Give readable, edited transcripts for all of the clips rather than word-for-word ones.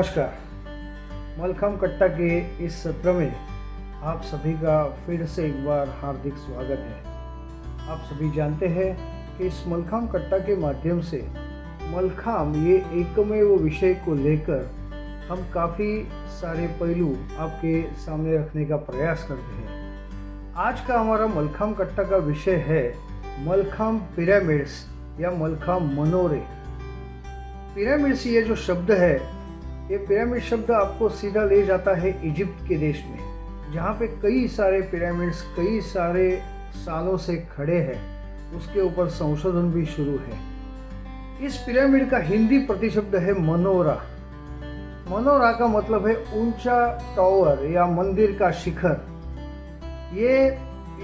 नमस्कार। मलखम कट्टा के इस सत्र में आप सभी का फिर से एक बार हार्दिक स्वागत है। आप सभी जानते हैं कि इस मलखम कट्टा के माध्यम से मलखम ये एकमेव विषय को लेकर हम काफ़ी सारे पहलू आपके सामने रखने का प्रयास करते हैं। आज का हमारा मलखम कट्टा का विषय है मलखम पिरामिड्स या मलखम मनोरे। पिरामिड्स ये जो शब्द है, ये पिरामिड शब्द आपको सीधा ले जाता है इजिप्ट के देश में, जहाँ पे कई सारे पिरामिड्स कई सारे सालों से खड़े हैं। उसके ऊपर संशोधन भी शुरू है। इस पिरामिड का हिंदी प्रतिशब्द है मनोरा। मनोरा का मतलब है ऊंचा टावर या मंदिर का शिखर। ये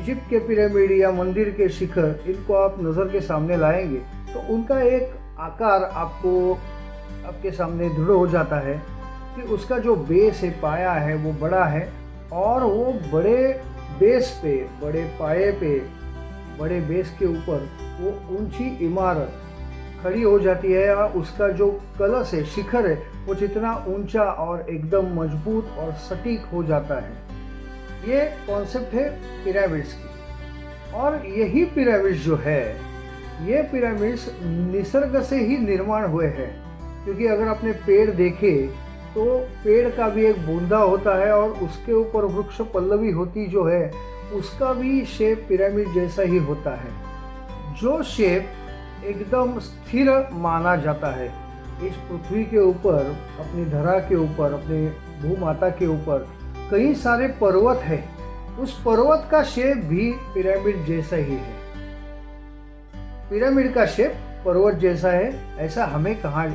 इजिप्ट के पिरामिड या मंदिर के शिखर, इनको आप नज़र के सामने लाएंगे तो उनका एक आकार आपके सामने दृढ़ हो जाता है कि उसका जो बेस है, पाया है, वो बड़ा है और वो बड़े बेस पे, बड़े पाए पे, बड़े बेस के ऊपर वो ऊंची इमारत खड़ी हो जाती है। और उसका जो कलश है, शिखर है, वो जितना ऊंचा और एकदम मजबूत और सटीक हो जाता है। ये कॉन्सेप्ट है पिरामिड्स की। और यही पिरामिड्स जो है, ये पिरामिड्स निसर्ग से ही निर्माण हुए हैं। क्योंकि अगर आपने पेड़ देखे तो पेड़ का भी एक बूंदा होता है और उसके ऊपर वृक्ष पल्लवी होती जो है, उसका भी शेप पिरामिड जैसा ही होता है। जो शेप एकदम स्थिर माना जाता है। इस पृथ्वी के ऊपर, अपनी धरा के ऊपर, अपने भूमाता के ऊपर कई सारे पर्वत है। उस पर्वत का शेप भी पिरामिड जैसा ही है। पिरामिड का शेप पर्वत जैसा है, ऐसा हमें कहा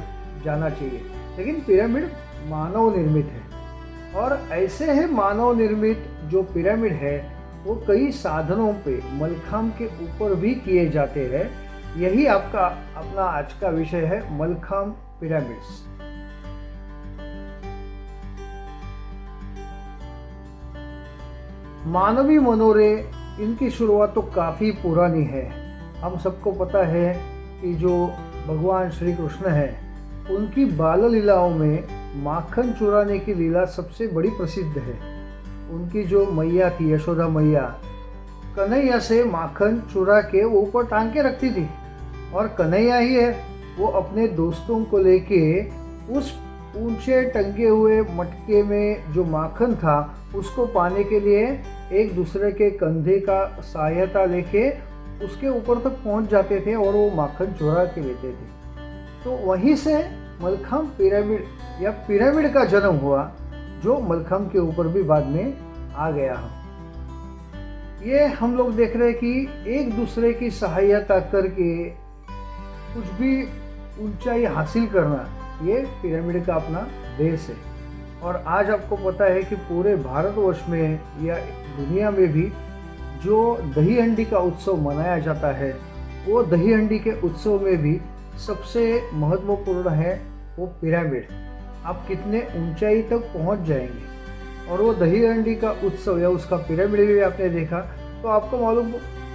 जाना चाहिए। लेकिन पिरामिड मानव निर्मित है और ऐसे है मानव निर्मित जो पिरामिड है, वो कई साधनों पे मलखम के ऊपर भी किए जाते हैं। यही आपका अपना आज का विषय है, मलखम पिरामिड्स। मानवी मनोरे, इनकी शुरुआत तो काफ़ी पुरानी है। हम सबको पता है कि जो भगवान श्री कृष्ण है, उनकी बाल लीलाओं में माखन चुराने की लीला सबसे बड़ी प्रसिद्ध है। उनकी जो मैया थी, यशोदा मैया, कन्हैया से माखन चुरा के वो ऊपर टांग के रखती थी। और कन्हैया ही है, वो अपने दोस्तों को लेके उस ऊंचे टंगे हुए मटके में जो माखन था, उसको पाने के लिए एक दूसरे के कंधे का सहायता लेके उसके ऊपर तक पहुंच जाते थे और वो माखन चुरा के लेते थे। तो वहीं से मलखम पिरामिड या पिरामिड का जन्म हुआ, जो मलखम के ऊपर भी बाद में आ गया। ये हम लोग देख रहे हैं कि एक दूसरे की सहायता करके कुछ भी ऊंचाई हासिल करना, ये पिरामिड का अपना बेस है। और आज आपको पता है कि पूरे भारतवर्ष में या दुनिया में भी जो दही हंडी का उत्सव मनाया जाता है, वो दही हंडी के उत्सव में भी सबसे महत्वपूर्ण है वो पिरामिड। आप कितने ऊंचाई तक पहुंच जाएंगे। और वो दही हंडी का उत्सव या उसका पिरामिड भी आपने देखा तो आपको मालूम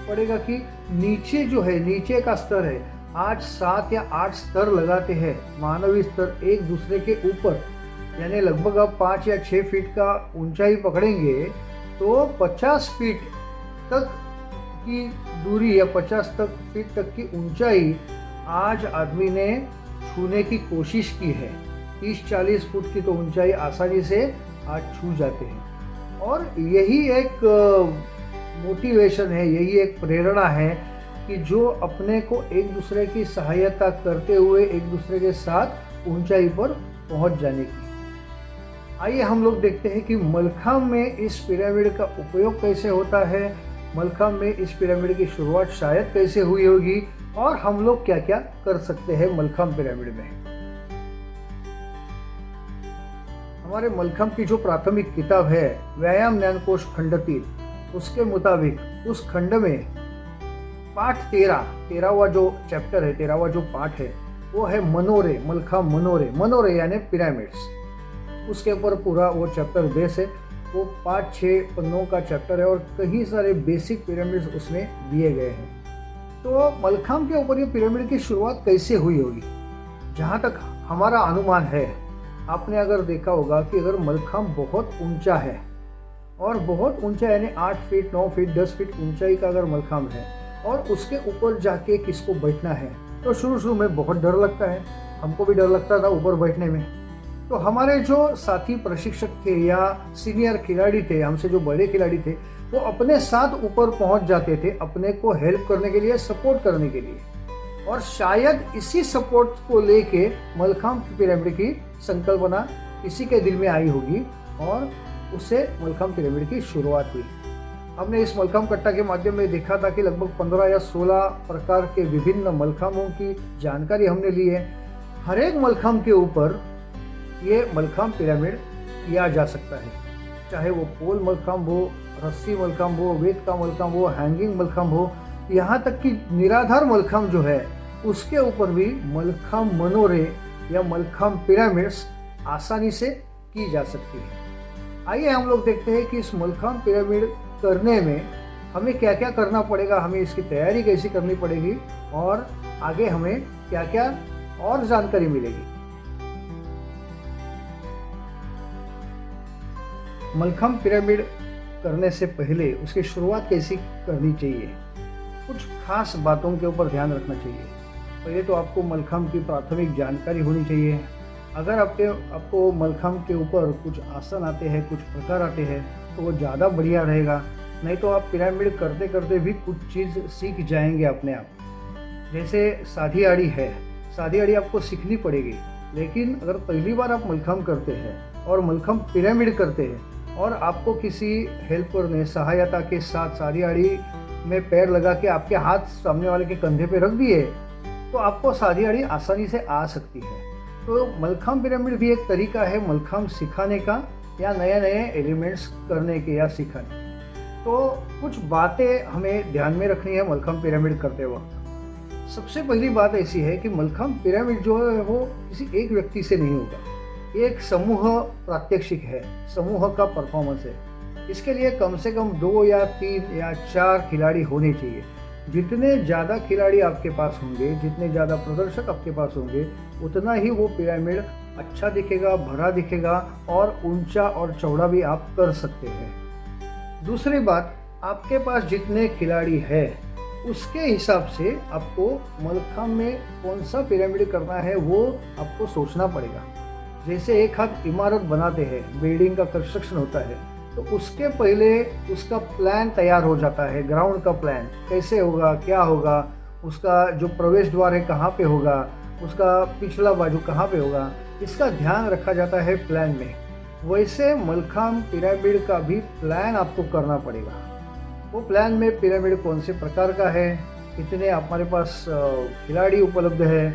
पड़ेगा कि नीचे जो है, नीचे का स्तर है, आज 7 या 8 स्तर लगाते हैं, मानवीय स्तर एक दूसरे के ऊपर। यानी लगभग आप 5 या 6 फीट का ऊंचाई पकड़ेंगे तो 50 फीट तक की दूरी या 50 फीट तक की ऊंचाई आज आदमी ने छूने की कोशिश की है। 30-40 फुट की तो ऊंचाई आसानी से आज छू जाते हैं। और यही एक मोटिवेशन है, यही एक प्रेरणा है कि जो अपने को एक दूसरे की सहायता करते हुए एक दूसरे के साथ ऊंचाई पर पहुंच जाने की। आइए हम लोग देखते हैं कि मलखम में इस पिरामिड का उपयोग कैसे होता है, मलखम में इस पिरामिड की शुरुआत शायद कैसे हुई होगी और हम लोग क्या क्या कर सकते हैं मलखम पिरामिड में। हमारे मलखम की जो प्राथमिक किताब है, व्यायाम ज्ञान कोश खंड 3, उसके मुताबिक उस खंड में पाठ 13वां जो चैप्टर है, 13वां जो पाठ है, वो है मनोरे, मलखम मनोरे। मनोरे यानी पिरामिड्स। उसके ऊपर पूरा वो चैप्टर बेस है। वो 5-6 पन्नों का चैप्टर है और कई सारे बेसिक पिरामिड्स उसमें दिए गए हैं। तो मलखम के ऊपर ये पिरामिड की शुरुआत कैसे हुई होगी? जहाँ तक हमारा अनुमान है, आपने अगर देखा होगा कि अगर मलखांब बहुत ऊंचा है और बहुत ऊंचा यानी 8 फीट 9 फीट 10 फीट ऊंचाई का अगर मलखांब है और उसके ऊपर जाके किसको बैठना है तो शुरू में बहुत डर लगता है। हमको भी डर लगता था ऊपर बैठने में। तो हमारे जो साथी प्रशिक्षक थे या सीनियर खिलाड़ी थे, हमसे जो बड़े खिलाड़ी थे, वो अपने साथ ऊपर पहुंच जाते थे अपने को हेल्प करने के लिए, सपोर्ट करने के लिए। और शायद इसी सपोर्ट को लेके मलखांब पिरामिड की संकल्पना किसी के दिल में आई होगी और उससे मलखांब पिरामिड की शुरुआत हुई। हमने इस मलखांब कट्टा के माध्यम में देखा था कि लगभग 15 या 16 प्रकार के विभिन्न मलखांबों की जानकारी हमने ली है। हर एक मलखांब के ऊपर ये मलखांब पिरामिड किया जा सकता है, चाहे वो पोल मलखांब हो, रस्सी मलखांब हो, वेद का मलखांब हो, हैंगिंग मलखांब हो, यहाँ तक कि निराधार मलखांब जो है उसके ऊपर भी मलखांब मनोरे या मलखांब पिरामिड्स आसानी से की जा सकती है। आइए हम लोग देखते हैं कि इस मलखांब पिरामिड करने में हमें क्या क्या करना पड़ेगा, हमें इसकी तैयारी कैसी करनी पड़ेगी और आगे हमें क्या क्या और जानकारी मिलेगी। मलखांब पिरामिड करने से पहले उसकी शुरुआत कैसी करनी चाहिए, कुछ खास बातों के ऊपर ध्यान रखना चाहिए। पहले तो आपको मलखांब की प्राथमिक जानकारी होनी चाहिए। अगर आपको मलखांब के ऊपर कुछ आसन आते हैं, कुछ प्रकार आते हैं तो वो ज़्यादा बढ़िया रहेगा, नहीं तो आप पिरामिड करते करते भी कुछ चीज़ सीख जाएंगे अपने आप। जैसे साधी आड़ी है, साधी आड़ी आपको सीखनी पड़ेगी, लेकिन अगर पहली बार आप मलखांब करते हैं और मलखांब पिरामिड करते हैं और आपको किसी हेल्पर ने सहायता के साथ साधी आड़ी में पैर लगा के आपके हाथ सामने वाले के कंधे पे रख दिए तो आपको साधी आड़ी आसानी से आ सकती है। तो मलखांब पिरामिड भी एक तरीका है मलखांब सिखाने का या नए नए एलिमेंट्स करने के या सिखाने। तो कुछ बातें हमें ध्यान में रखनी है मलखांब पिरामिड करते वक्त। सबसे पहली बात ऐसी है कि मलखांब पिरामिड जो है वो किसी एक व्यक्ति से नहीं होगा, ये एक समूह प्रात्यक्षिक है, समूह का परफॉर्मेंस है। इसके लिए कम से कम 2 या 3 या 4 खिलाड़ी होने चाहिए। जितने ज़्यादा खिलाड़ी आपके पास होंगे, जितने ज़्यादा प्रदर्शक आपके पास होंगे, उतना ही वो पिरामिड अच्छा दिखेगा, भरा दिखेगा और ऊंचा और चौड़ा भी आप कर सकते हैं। दूसरी बात, आपके पास जितने खिलाड़ी है उसके हिसाब से आपको मलखांब में कौन सा पिरामिड करना है वो आपको सोचना पड़ेगा। जैसे एक हाथ इमारत बनाते हैं, बिल्डिंग का कंस्ट्रक्शन होता है, तो उसके पहले उसका प्लान तैयार हो जाता है। ग्राउंड का प्लान कैसे होगा, क्या होगा, उसका जो प्रवेश द्वार है कहाँ पे होगा, उसका पिछला बाजू कहाँ पे होगा, इसका ध्यान रखा जाता है प्लान में। वैसे मलखांब पिरामिड का भी प्लान आपको करना पड़ेगा। वो प्लान में पिरामिड कौन से प्रकार का है, कितने हमारे पास खिलाड़ी उपलब्ध है,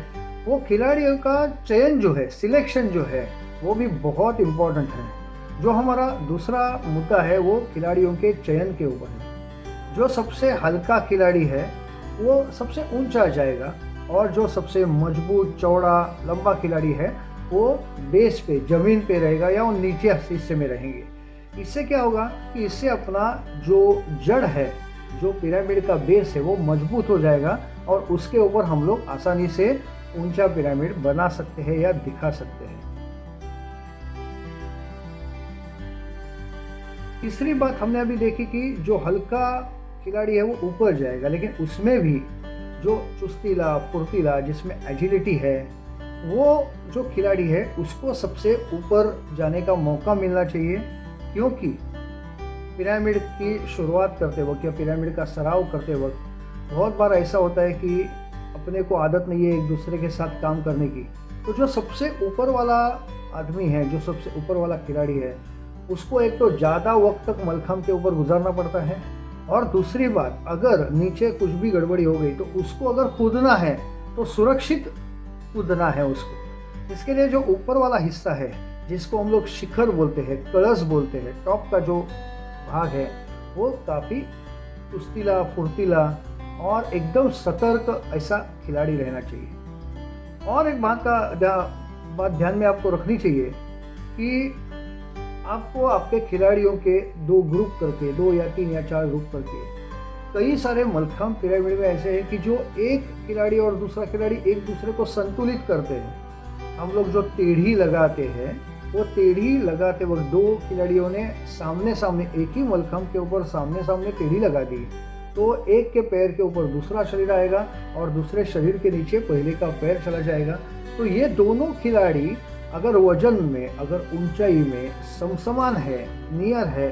वो खिलाड़ियों का चयन जो है, सिलेक्शन जो है, वो भी बहुत इम्पोर्टेंट है। जो हमारा दूसरा मुद्दा है वो खिलाड़ियों के चयन के ऊपर है। जो सबसे हल्का खिलाड़ी है वो सबसे ऊंचा जाएगा और जो सबसे मजबूत चौड़ा लंबा खिलाड़ी है वो बेस पे, ज़मीन पे रहेगा या वो नीचे हिस्से में रहेंगे। इससे क्या होगा कि इससे अपना जो जड़ है, जो पिरामिड का बेस है, वो मजबूत हो जाएगा और उसके ऊपर हम लोग आसानी से ऊंचा पिरामिड बना सकते हैं या दिखा सकते हैं। तीसरी बात हमने अभी देखी कि जो हल्का खिलाड़ी है वो ऊपर जाएगा, लेकिन उसमें भी जो चुस्तीला फुर्तीला जिसमें एजिलिटी है, वो जो खिलाड़ी है उसको सबसे ऊपर जाने का मौका मिलना चाहिए। क्योंकि पिरामिड की शुरुआत करते वक्त या पिरामिड का सराव करते वक्त बहुत बार ऐसा होता है कि अपने को आदत नहीं है एक दूसरे के साथ काम करने की, तो जो सबसे ऊपर वाला आदमी है, जो सबसे ऊपर वाला खिलाड़ी है, उसको एक तो ज़्यादा वक्त तक मलखांब के ऊपर गुजारना पड़ता है और दूसरी बात, अगर नीचे कुछ भी गड़बड़ी हो गई तो उसको अगर कूदना है तो सुरक्षित कूदना है उसको। इसके लिए जो ऊपर वाला हिस्सा है, जिसको हम लोग शिखर बोलते हैं, कलश बोलते हैं, टॉप का जो भाग है, वो काफ़ी चुस्तीला फुर्तीला और एकदम सतर्क ऐसा खिलाड़ी रहना चाहिए। और एक बात ध्यान में आपको रखनी चाहिए कि आपको आपके खिलाड़ियों के 2 ग्रुप करके, 2 या 3 या 4 ग्रुप करके, कई सारे मलखांब पिरामिड में ऐसे हैं कि जो एक खिलाड़ी और दूसरा खिलाड़ी एक दूसरे को संतुलित करते हैं। हम लोग जो टेढ़ी लगाते हैं, वो टेढ़ी लगाते वक्त दो खिलाड़ियों ने सामने सामने एक ही मलखम्ब के ऊपर सामने सामने टेढ़ी लगा दी, तो एक के पैर के ऊपर दूसरा शरीर आएगा और दूसरे शरीर के नीचे पहले का पैर चला जाएगा। तो ये दोनों खिलाड़ी अगर वजन में, अगर ऊंचाई में समसमान है, नियर है,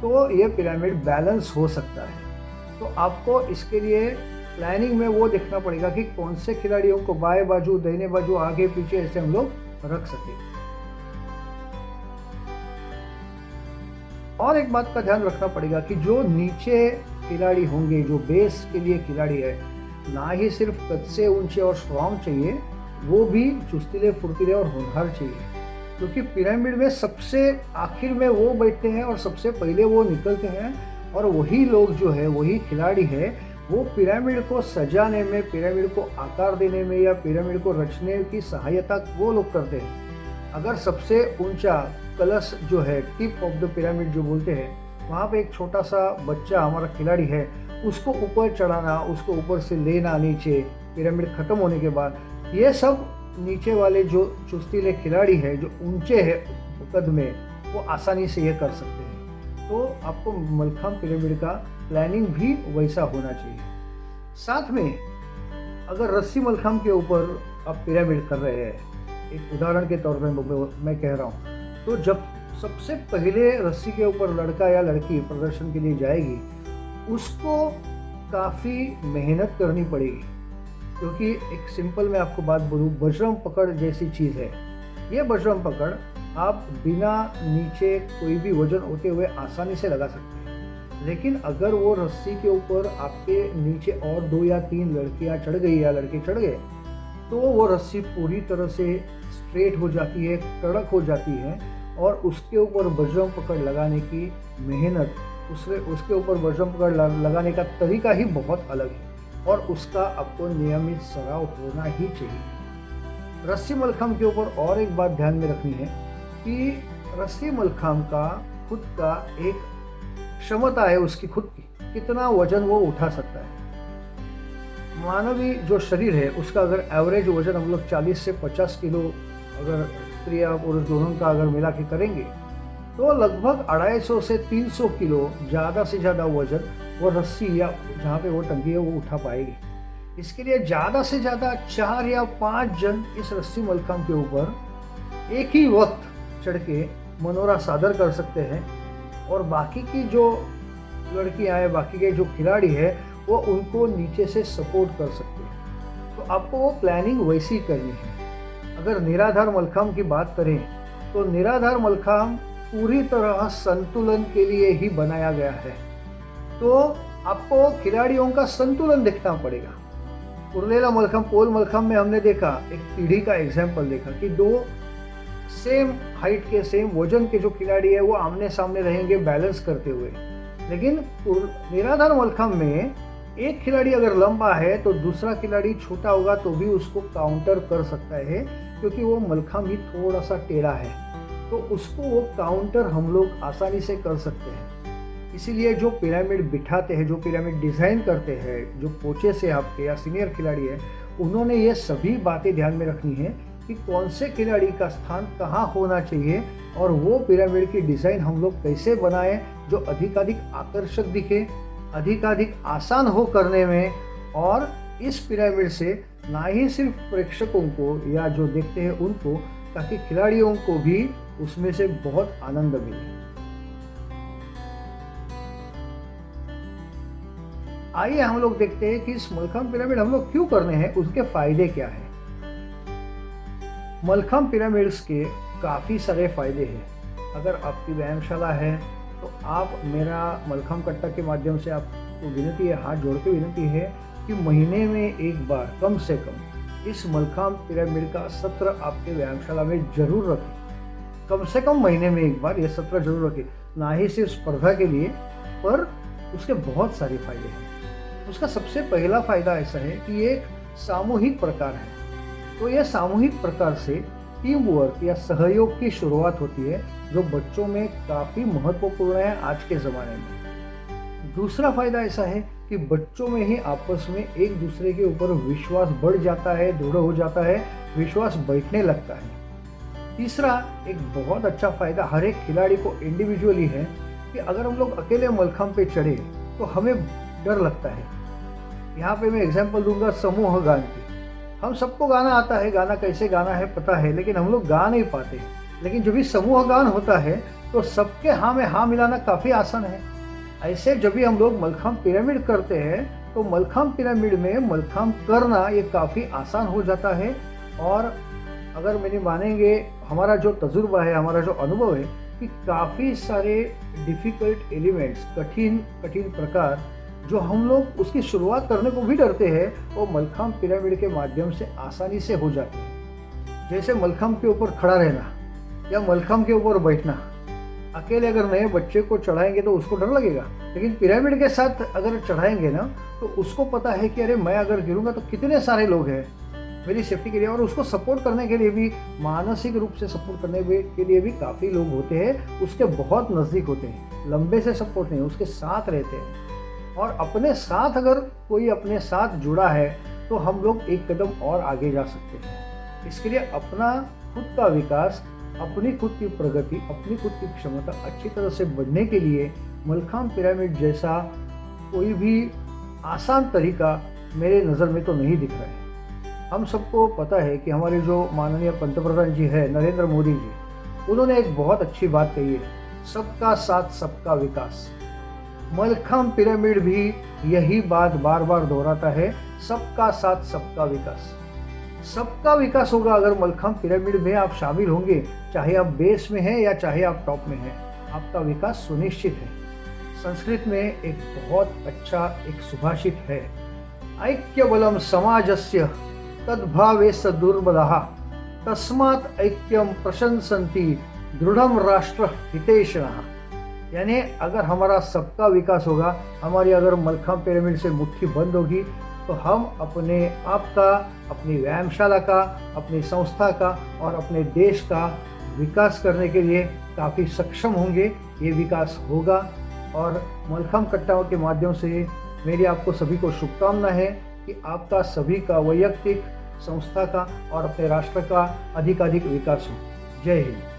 तो ये पिरामिड बैलेंस हो सकता है। तो आपको इसके लिए प्लानिंग में वो देखना पड़ेगा कि कौन से खिलाड़ियों को बाएं बाजू, दाहिने बाजू, आगे पीछे ऐसे हम लोग रख सके। और एक बात का ध्यान रखना पड़ेगा कि जो नीचे खिलाड़ी होंगे, जो बेस के लिए खिलाड़ी है, ना ही सिर्फ कद से ऊंचे और स्ट्रांग चाहिए, वो भी चुस्तीले, फुर्तीले और होनहार चाहिए। क्योंकि पिरामिड में सबसे आखिर में वो बैठते हैं और सबसे पहले वो निकलते हैं, और वही लोग जो है, वही खिलाड़ी है, वो पिरामिड को सजाने में, पिरामिड को आकार देने में या पिरामिड को रचने की सहायता वो लोग करते हैं। अगर सबसे ऊंचा कलश जो है, टिप ऑफ द पिरामिड जो बोलते हैं, वहाँ पे एक छोटा सा बच्चा हमारा खिलाड़ी है, उसको ऊपर चढ़ाना, उसको ऊपर से लेना नीचे पिरामिड खत्म होने के बाद, ये सब नीचे वाले जो चुस्तीले खिलाड़ी है, जो ऊंचे है कद में, वो आसानी से ये कर सकते हैं। तो आपको मलखम्ब पिरामिड का प्लानिंग भी वैसा होना चाहिए। साथ में अगर रस्सी मलखम्ब के ऊपर आप पिरामिड कर रहे हैं, एक उदाहरण के तौर पर मैं कह रहा हूँ, तो जब सबसे पहले रस्सी के ऊपर लड़का या लड़की प्रदर्शन के लिए जाएगी, उसको काफ़ी मेहनत करनी पड़ेगी। क्योंकि एक सिंपल मैं आपको बात बोलूँ, बजरंग पकड़ जैसी चीज़ है ये। बजरंग पकड़ आप बिना नीचे कोई भी वजन होते हुए आसानी से लगा सकते हैं, लेकिन अगर वो रस्सी के ऊपर आपके नीचे और 2 या 3 लड़कियां चढ़ गई या लड़के चढ़ गए, तो वो रस्सी पूरी तरह से स्ट्रेट हो जाती है, कड़क हो जाती है, और उसके ऊपर बजरंग पकड़ लगाने की मेहनत, उसके ऊपर बजरंग पकड़ लगाने का तरीका ही बहुत अलग है, और उसका आपको नियमित सराव होना ही चाहिए। रस्सी मलखम्ब के ऊपर और एक बात ध्यान में रखनी है कि रस्सी मलखम्ब का खुद का एक क्षमता है, उसकी खुद की कितना वजन वो उठा सकता है। मानवीय जो शरीर है, उसका अगर एवरेज वजन हम लोग 40 से 50 किलो, अगर स्त्री या पुरुष दोनों का अगर मिला के करेंगे, तो लगभग 250 से 300 किलो ज़्यादा से ज़्यादा वजन वो रस्सी या जहाँ पे वो टंगी है वो उठा पाएगी। इसके लिए ज़्यादा से ज़्यादा 4 या 5 जन इस रस्सी मलखम्ब के ऊपर एक ही वक्त चढ़ के मनोरा सादर कर सकते हैं, और बाकी की जो लड़कियां हैं, बाकी के जो खिलाड़ी है, वो उनको नीचे से सपोर्ट कर सकते हैं। तो आपको वो प्लानिंग वैसी करनी है। अगर निराधार मलखम्ब की बात करें, तो निराधार मलखम्ब पूरी तरह संतुलन के लिए ही बनाया गया है। तो आपको खिलाड़ियों का संतुलन देखना पड़ेगा। उरलेला मलखम्ब, पोल मलखम्ब में हमने देखा, एक पीढ़ी का एग्जाम्पल देखा कि 2 सेम हाइट के, सेम वजन के जो खिलाड़ी है, वो आमने सामने रहेंगे बैलेंस करते हुए। लेकिन निराधार मलखम्ब में एक खिलाड़ी अगर लंबा है तो दूसरा खिलाड़ी छोटा होगा तो भी उसको काउंटर कर सकता है, क्योंकि वो मलखम्ब ही थोड़ा सा टेढ़ा है, तो उसको वो काउंटर हम लोग आसानी से कर सकते हैं। इसीलिए जो पिरामिड बिठाते हैं, जो पिरामिड डिज़ाइन करते हैं, जो कोचेस है आपके या सीनियर खिलाड़ी है, उन्होंने ये सभी बातें ध्यान में रखनी है कि कौन से खिलाड़ी का स्थान कहाँ होना चाहिए, और वो पिरामिड की डिज़ाइन हम लोग कैसे बनाएं जो अधिकाधिक आकर्षक दिखे, अधिकाधिक आसान हो करने में, और इस पिरामिड से ना ही सिर्फ प्रेक्षकों को या जो देखते हैं उनको, ताकि खिलाड़ियों को भी उसमें से बहुत आनंद मिले। आइए हम लोग देखते हैं कि इस मलखम्ब पिरामिड हम लोग क्यों करने हैं, उसके फायदे क्या हैं। मलखम्ब पिरामिड्स के काफ़ी सारे फायदे हैं। अगर आपकी व्यायामशाला है तो आप, मेरा मलखम्ब कट्टा के माध्यम से आपको विनती है, हाथ जोड़ के विनती है कि महीने में एक बार कम से कम इस मलखम्ब पिरामिड का सत्र आपके व्यायामशाला में जरूर रखें। कम से कम महीने में एक बार ये सत्र जरूर रखें, ना ही सिर्फ स्पर्धा के लिए, पर उसके बहुत सारे फायदे हैं। उसका सबसे पहला फायदा ऐसा है कि ये एक सामूहिक प्रकार है। तो यह सामूहिक प्रकार से टीम वर्क या सहयोग की शुरुआत होती है, जो बच्चों में काफ़ी महत्वपूर्ण है आज के ज़माने में। दूसरा फायदा ऐसा है कि बच्चों में ही आपस में एक दूसरे के ऊपर विश्वास बढ़ जाता है, दृढ़ हो जाता है, विश्वास बैठने लगता है। तीसरा एक बहुत अच्छा फ़ायदा हर एक खिलाड़ी को इंडिविजुअली है कि अगर हम लोग अकेले मलखंभ पे चढ़े तो हमें डर लगता है। यहाँ पे मैं एग्जांपल दूंगा समूह गान की। हम सबको गाना आता है, गाना कैसे गाना है पता है, लेकिन हम लोग गा नहीं पाते। लेकिन जब भी समूह गान होता है तो सबके हाँ में हाँ मिलाना काफ़ी आसान है। ऐसे जब भी हम लोग मलखंभ पिरामिड करते हैं तो मलखंभ पिरामिड में मलखंभ करना ये काफ़ी आसान हो जाता है। और अगर मैंने मानेंगे, हमारा जो तजुर्बा है, हमारा जो अनुभव है कि काफ़ी सारे डिफ़िकल्ट एलिमेंट्स, कठिन कठिन प्रकार जो हम लोग उसकी शुरुआत करने को भी डरते हैं, वो मलखंभ पिरामिड के माध्यम से आसानी से हो जाते हैं। जैसे मलखंभ के ऊपर खड़ा रहना या मलखंभ के ऊपर बैठना। अकेले अगर नए बच्चे को चढ़ाएंगे तो उसको डर लगेगा, लेकिन पिरामिड के साथ अगर चढ़ाएंगे ना तो उसको पता है कि अरे मैं अगर गिरूंगा तो कितने सारे लोग हैं मेरी सेफ्टी के लिए। और उसको सपोर्ट करने के लिए भी, मानसिक रूप से सपोर्ट करने के लिए भी काफ़ी लोग होते हैं, उसके बहुत नज़दीक होते हैं, लंबे से सपोर्ट नहीं, उसके साथ रहते हैं। और अपने साथ अगर कोई अपने साथ जुड़ा है तो हम लोग एक कदम और आगे जा सकते हैं। इसके लिए अपना खुद का विकास, अपनी खुद की प्रगति, अपनी खुद की क्षमता अच्छी तरह से बढ़ने के लिए मलखंभ पिरामिड जैसा कोई भी आसान तरीका मेरे नज़र में तो नहीं दिख रहा है। हम सबको पता है कि हमारे जो माननीय पंतप्रधान जी है नरेंद्र मोदी जी, उन्होंने एक बहुत अच्छी बात कही है, सबका साथ सबका विकास। मलखंभ पिरामिड भी यही बात बार बार दोहराता है, सबका साथ सबका विकास। सबका विकास होगा अगर मलखंभ पिरामिड में आप शामिल होंगे, चाहे आप बेस में हैं या चाहे आप टॉप में हैं, आपका विकास सुनिश्चित है। संस्कृत में एक बहुत अच्छा एक सुभाषित है, ऐक्य बलम समाजस्य तद्भावे स दुर्बलः तस्मात् ऐक्यम प्रशंसन्ति दृढ़म राष्ट्र हितेशनः। यानी अगर हमारा सबका विकास होगा, हमारी अगर मलखंभ पिरामिड से मुट्ठी बंद होगी, तो हम अपने आप का, अपनी व्यायामशाला का, अपनी संस्था का और अपने देश का विकास करने के लिए काफ़ी सक्षम होंगे। ये विकास होगा और मलखंभ कट्टाओं के माध्यम से मेरी आपको सभी को शुभकामना है कि आपका सभी का वैयक्तिक, संस्था का और अपने राष्ट्र का अधिकाधिक विकास हो। जय हिंद।